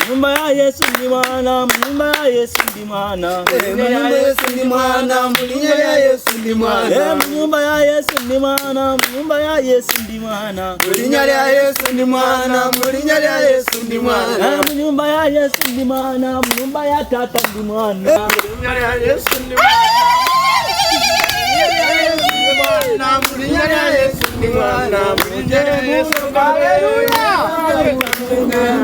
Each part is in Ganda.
Nyumba ya Yesu ni mwana, nyumba ya Yesu ni mwana. Nyumba ya Yesu ni mwana, mulinya ya Yesu ni mwana. Nyumba ya Yesu ni mwana, nyumba ya Yesu ni mwana. Mulinya ya Yesu ni mwana, mulinya ya Yesu ni mwana. Nyumba ya Yesu ni mwana, nyumba ya tata ni mwana. Mulinya ya Yesu ni mwana. Mulinya ya Yesu ni mwana, mulinya ya Yesu ni mwana.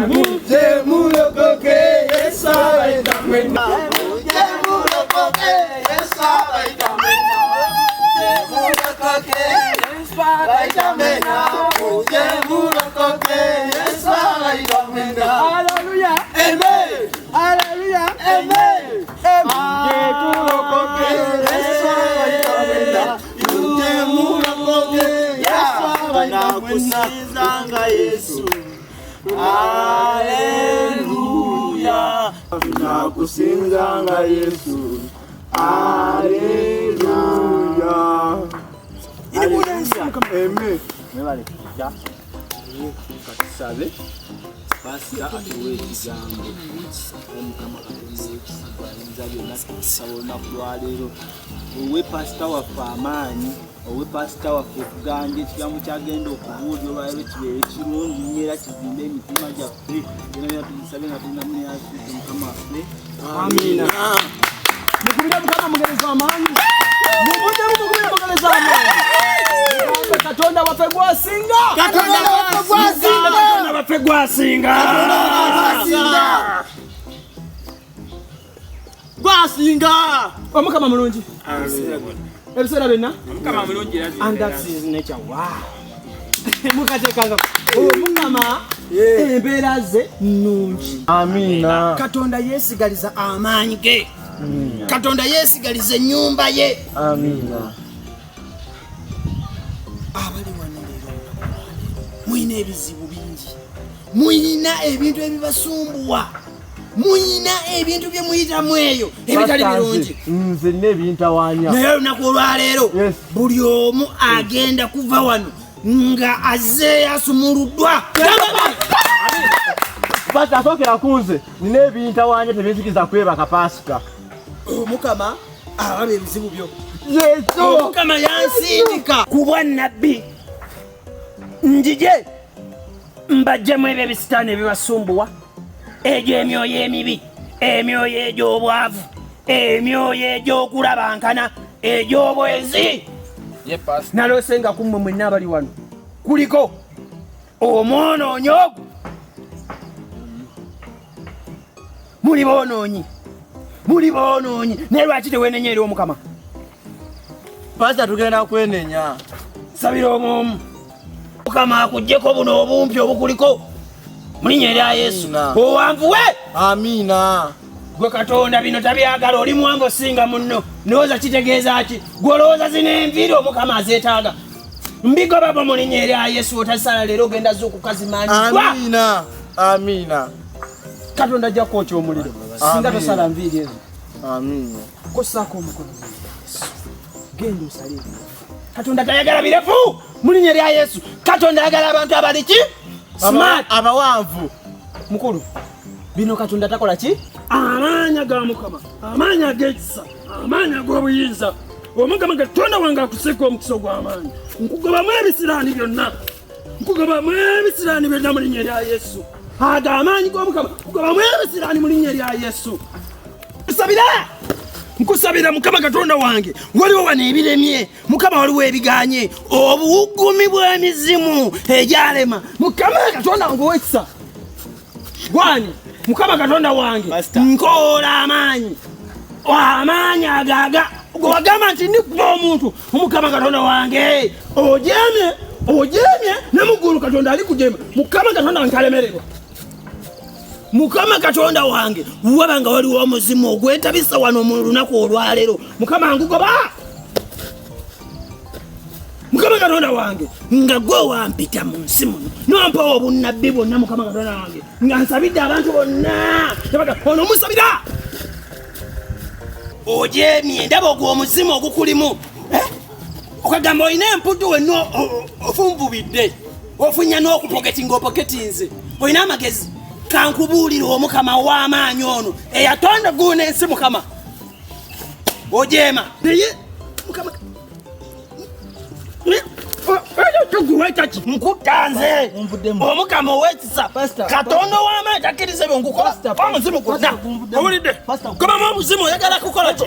Muje mulokoke Yesu aitamena. Muje mulokoke Yesu aitamena. Muje mulokoke Yesu aitamena. Muje mulokoke Yesu aitamena. Hallelujah. Amen. Hallelujah. Amen. Muje mulokoke Yesu aitamena. Muje mulokoke Yesu aitamena. Yesu. Hallelujah. Nakusinganga Yesu. Hallelujah. Amen. Mwebale kujja. Katusabe. Pasika atuwe ekigambo. Omukama Katonda ekisibwa byonna tusaba olunaku lwaleero. Owe pasita waffe amaanyi. Owe pasita waffe okuganja ekigambo kyagenda okubuulira olwaleero kibeere kirungi nnyo era kizimbe emitima gyaffe. Era byatubisabe nga tulina mune yasuuka Mukama waffe. Amiina. Mukubira Mukama mugereza amaanyi. Mukubira mugereza amaanyi. Katonda waffe gwasinga. Katonda waffe gwasinga. Katonda waffe gwasinga. Gwasinga. Omukama mulungi. Ebiseera byonna. Omukama mulungi era and that is nature. Wow. Mukatekanga. Omukama embeera ze nnungi. Amiina. Katonda yesigaliza amaanyi ge. Katonda yesigaliza ennyumba ye. Amiina. Abali wano leero muyina ebizibu bingi, muyina ebintu ebibasumbuwa, muyina ebintu bye muyitamu eyo ebitali birungi. Nze n'ebintawaanya. Naye olunaku olwaleero buli omu agenda kuva wano nga azze asumuluddwa. Pasita asookera ku nze nina ebintawaanya tebinzikiza kwebaka Pasika. Omukama alaba ebizibu byo. Yesu. Omukama yansindika ku bwannabbi njije mbajjemu ebyo ebisitaani ebibasumbuwa, egyo emyoyo emibi, emyoyo egy'obwavu, emyoyo egy'okulabankana, egy'obwezi. Naloose nga kummwe mwenna abali wano kuliko omwonoonyi ogwo. Muli boonoonyi, muli boonoonyi. Naye lwaki teweenenya eri Omukama? Pasita tugenda kwenenya. Sabira omwomu Mukama akuggyeko buno obumpi obukuliko mu linnya erya Yesu. Owanvuwe. Amiina. Gwe Katonda bino tabyagala, oli muwanvu osinga munno. Ndowooza kitegeeza ki? Gwe olowooza zino enviiri Omukama azeetaaga. Mbigobabo mu linnya erya Yesu. Otasala leero ogenda z'okukazimaanyizwa. Amiina. Amiina. Katonda ajja kwokya omuliro singa tosala nviiri ezo. Amiina. Kossaako omukono genda osale. Katonda tayagala birefu mu linnya erya Yesu. Katonda ayagala abantu abali ki? Smart. Abawanvu. Mukulu bino Katonda takola ki? Amaanyi ga Mukama, amaanyi ag'ekisa, amaanyi ag'obuyinza. Omukama Katonda wange akuseeko omukisa ogw'amaanyi. Nkugobamu ebisiraani byonna, nkugobamu ebisiraani byonna mu linnya erya Yesu. Ago amaanyi g'Omukama nkugobamu ebisiraani mu linnya erya Yesu. Nkusabira Mukama Katonda wange, waliwo wano ebiremye, Mukama waliwo ebiganye, obuwuggumi bw'emizimu egyalema. Mukama Katonda wange ow'ekisa gwani, Mukama Katonda wange nkoola amaanyi, amaanyi agaga gwe wagamba nti ndikuba omuntu. Mukama Katonda wange ojeemye ne muggulu Katonda ali kujeema. Mukama Katonda wange alemererwa. Mukama Katonda wange wabanga waliwo omuzimu ogwetabisa wano mu lunaku olwaleero, Mukama ngugoba. Mukama Katonda wange nga gwe wampita mu nsi muno nompa obunnabbi bwonna. Mukama Katonda wange nga nsabidde abantu bonna ono musabira. Ojeemye ndaba ogwo omuzimu ogukulimu. Okagamba olina empuddu wenna ofunvubidde, ofunya n'okupoketi ng'opoketinze. Olina amagezi kankubuulira omukama w'amaanyi ono eyatonda guno ensi mukama ojeema naye mukama tuguwetaki nkutanze omukama owekisa katonda w'amaanyi takkirize bwe nkukola omuzimu gonna owulidde gobamu omuzimu oyagala kukola ki